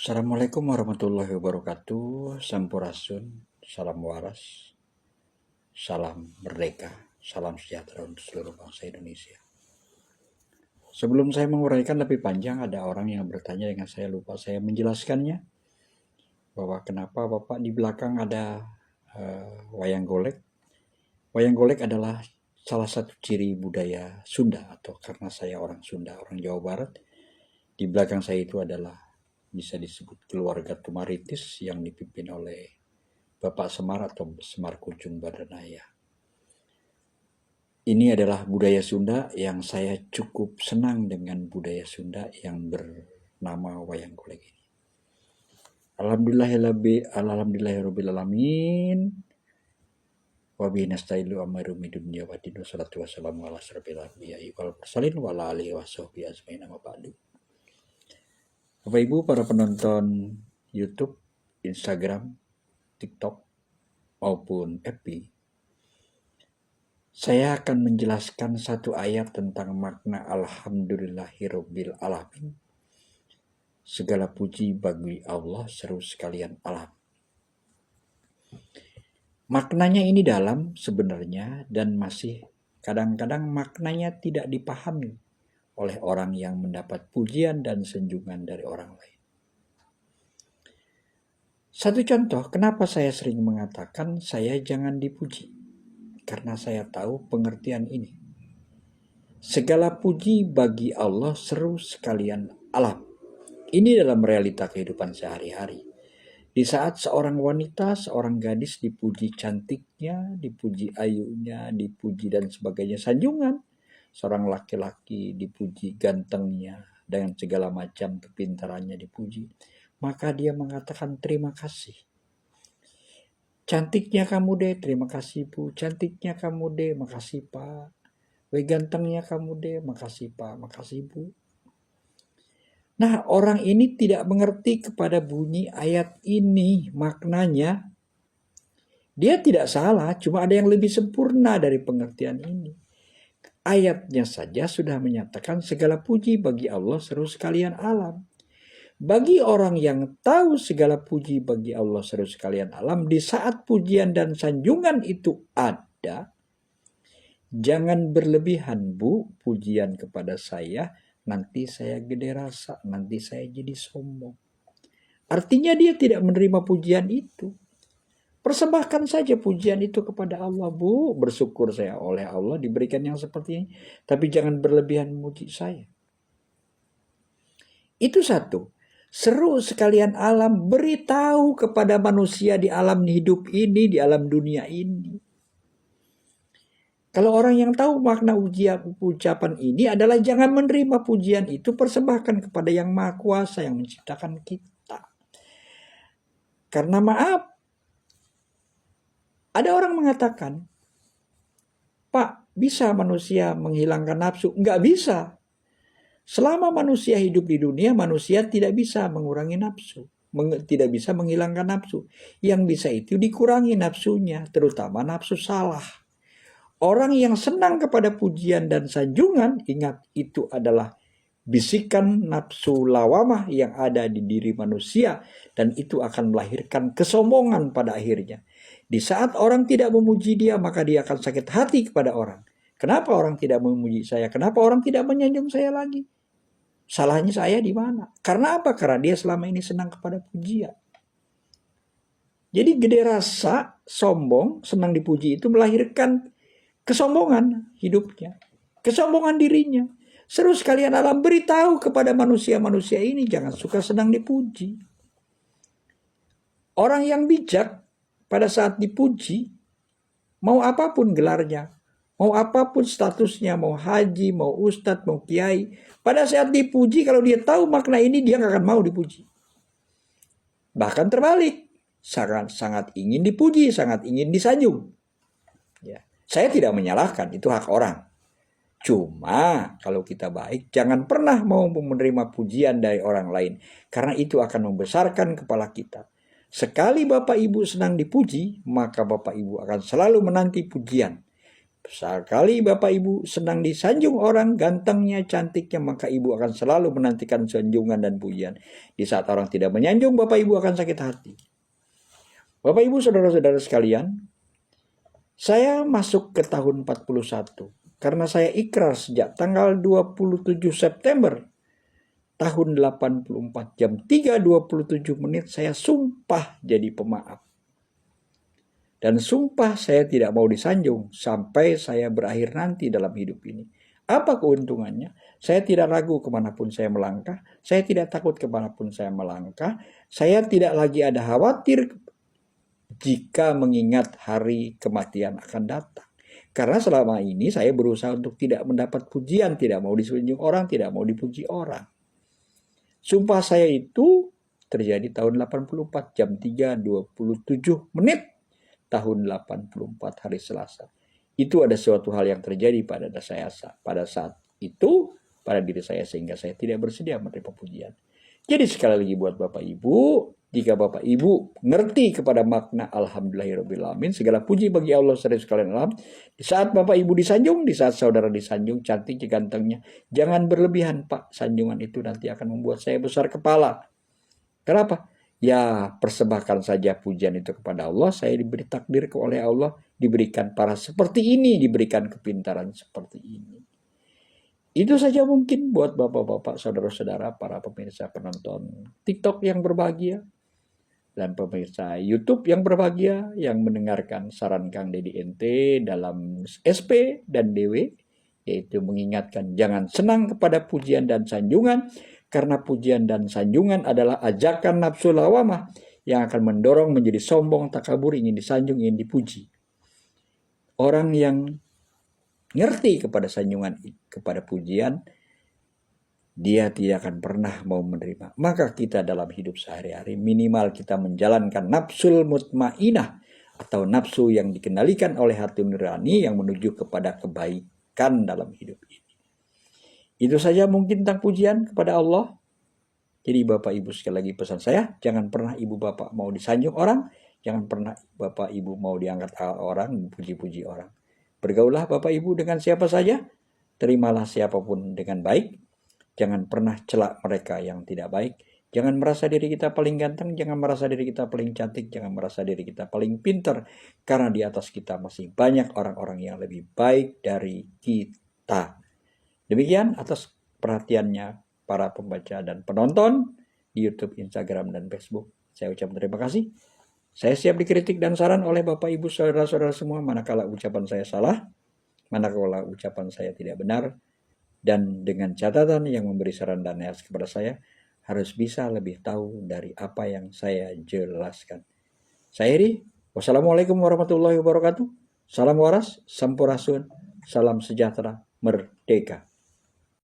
Assalamualaikum warahmatullahi wabarakatuh. Sampurasun, salam waras, salam merdeka, salam sejahtera untuk seluruh bangsa Indonesia. Sebelum saya menguraikan lebih panjang, ada orang yang bertanya dengan saya lupa saya menjelaskannya, bahwa kenapa Bapak di belakang ada wayang golek. Wayang golek adalah salah satu ciri budaya Sunda, atau karena saya orang Sunda, orang Jawa Barat, di belakang saya itu adalah bisa disebut keluarga Tumaritis yang dipimpin oleh Bapak Semar atau Semar Kunjung Badanaya. Ini adalah budaya Sunda yang saya cukup senang dengan budaya Sunda yang bernama wayang golek ini. Alhamdulillahirobbilalamin. Wabihi nasta'inu amrumi dunya wa din wassalatu wassalamu ala asyrofil anbiya'i wal mursalin wa ala alihi washabbihi ajmain amma ba'du. Bapak Ibu para penonton YouTube, Instagram, TikTok maupun FB, saya akan menjelaskan satu ayat tentang makna Alhamdulillahirabbil alamin. Segala puji bagi Allah seru sekalian alam. Maknanya ini dalam sebenarnya, dan masih kadang-kadang maknanya tidak dipahami oleh orang yang mendapat pujian dan sanjungan dari orang lain. Satu contoh kenapa saya sering mengatakan saya jangan dipuji. Karena saya tahu pengertian ini. Segala puji bagi Allah seru sekalian alam. Ini dalam realita kehidupan sehari-hari. Di saat seorang wanita, seorang gadis dipuji cantiknya, dipuji ayunya, dipuji dan sebagainya sanjungan. Seorang laki-laki dipuji gantengnya, dengan segala macam kepintarannya dipuji. Maka dia mengatakan terima kasih. Cantiknya kamu deh, terima kasih Bu. Cantiknya kamu deh, makasih Pak. Gantengnya kamu deh, makasih Pak, makasih Bu. Nah, orang ini tidak mengerti kepada bunyi ayat ini, maknanya. Dia tidak salah, cuma ada yang lebih sempurna dari pengertian ini. Ayatnya saja sudah menyatakan segala puji bagi Allah seru sekalian alam. Bagi orang yang tahu segala puji bagi Allah seru sekalian alam, di saat pujian dan sanjungan itu ada, jangan berlebihan Bu pujian kepada saya, nanti saya gede rasa, nanti saya jadi sombong. Artinya dia tidak menerima pujian itu. Persembahkan saja pujian itu kepada Allah Bu, bersyukur saya oleh Allah diberikan yang seperti ini, tapi jangan berlebihan memuji saya. Itu satu. Seru sekalian alam, beritahu kepada manusia di alam hidup ini, di alam dunia ini. Kalau orang yang tahu makna ucapan ini adalah jangan menerima pujian itu, persembahkan kepada yang Maha Kuasa yang menciptakan kita. Karena maaf, ada orang mengatakan, Pak, bisa manusia menghilangkan nafsu? Enggak bisa. Selama manusia hidup di dunia, manusia tidak bisa mengurangi nafsu. Tidak bisa menghilangkan nafsu. Yang bisa itu dikurangi nafsunya, terutama nafsu salah. Orang yang senang kepada pujian dan sanjungan, ingat itu adalah bisikan nafsu lawamah yang ada di diri manusia. Dan itu akan melahirkan kesombongan pada akhirnya. Di saat orang tidak memuji dia, maka dia akan sakit hati kepada orang. Kenapa orang tidak memuji saya? Kenapa orang tidak menyanjung saya lagi? Salahnya saya di mana? Karena apa? Karena dia selama ini senang kepada pujian. Jadi gede rasa, sombong, senang dipuji itu melahirkan kesombongan hidupnya. Kesombongan dirinya. Seru sekalian alam, beritahu kepada manusia-manusia ini jangan suka senang dipuji. Orang yang bijak pada saat dipuji, mau apapun gelarnya, mau apapun statusnya, mau haji, mau ustadz, mau kiai, pada saat dipuji, kalau dia tahu makna ini, dia gak akan mau dipuji. Bahkan terbalik, sangat ingin dipuji, sangat ingin disanjung. Ya. Saya tidak menyalahkan, itu hak orang. Cuma kalau kita baik, jangan pernah mau menerima pujian dari orang lain, karena itu akan membesarkan kepala kita. Sekali Bapak Ibu senang dipuji, maka Bapak Ibu akan selalu menanti pujian. Sekali Bapak Ibu senang disanjung orang, gantengnya, cantiknya, maka Ibu akan selalu menantikan sanjungan dan pujian. Di saat orang tidak menyanjung, Bapak Ibu akan sakit hati. Bapak Ibu, saudara-saudara sekalian, saya masuk ke tahun 41 karena saya ikrar sejak tanggal 27 September tahun 84 jam 3.27 menit saya sumpah jadi pemaaf. Dan sumpah saya tidak mau disanjung sampai saya berakhir nanti dalam hidup ini. Apa keuntungannya? Saya tidak ragu kemanapun saya melangkah. Saya tidak takut kemanapun saya melangkah. Saya tidak lagi ada khawatir jika mengingat hari kematian akan datang. Karena selama ini saya berusaha untuk tidak mendapat pujian, tidak mau disanjung orang, tidak mau dipuji orang. Sumpah saya itu terjadi tahun 84 jam 3.27 menit. Tahun 84 hari Selasa. Itu ada suatu hal yang terjadi pada saya pada saat itu pada diri saya sehingga saya tidak bersedia menerima pujian. Jadi sekali lagi buat Bapak Ibu, jika Bapak Ibu ngerti kepada makna alhamdulillahirobbilalamin, segala puji bagi Allah sekalian alam. Di saat Bapak Ibu disanjung, di saat saudara disanjung, cantiknya, gantengnya, jangan berlebihan Pak. Sanjungan itu nanti akan membuat saya besar kepala. Kenapa? Ya, persembahkan saja pujian itu kepada Allah. Saya diberi takdir oleh Allah, diberikan para seperti ini, diberikan kepintaran seperti ini. Itu saja mungkin buat bapak-bapak, saudara-saudara, para pemirsa penonton TikTok yang berbahagia, dan pemirsa YouTube yang berbahagia, yang mendengarkan saran Kang Deddy NT dalam SP dan DW, yaitu mengingatkan jangan senang kepada pujian dan sanjungan, karena pujian dan sanjungan adalah ajakan nafsu lawamah yang akan mendorong menjadi sombong, takabur, ingin disanjung, ingin dipuji. Orang yang ngerti kepada sanjungan, kepada pujian, dia tidak akan pernah mau menerima. Maka kita dalam hidup sehari-hari minimal kita menjalankan nafsul mutmainah atau nafsu yang dikendalikan oleh hati nurani yang menuju kepada kebaikan dalam hidup ini. Itu saja mungkin tentang pujian kepada Allah. Jadi Bapak Ibu sekali lagi pesan saya, jangan pernah Ibu Bapak mau disanjung orang, jangan pernah Bapak Ibu mau diangkat orang, puji-puji orang. Bergaulah Bapak Ibu dengan siapa saja, terimalah siapapun dengan baik. Jangan pernah celak mereka yang tidak baik. Jangan merasa diri kita paling ganteng, jangan merasa diri kita paling cantik, jangan merasa diri kita paling pintar. Karena di atas kita masih banyak orang-orang yang lebih baik dari kita. Demikian atas perhatiannya para pembaca dan penonton di YouTube, Instagram, dan Facebook. Saya ucapkan terima kasih. Saya siap dikritik dan saran oleh Bapak Ibu saudara-saudara semua manakala ucapan saya salah, manakala ucapan saya tidak benar, dan dengan catatan yang memberi saran dan nasihat kepada saya harus bisa lebih tahu dari apa yang saya jelaskan. Saya Heri, wassalamualaikum warahmatullahi wabarakatuh. Salam waras, sampurasun, salam sejahtera, merdeka.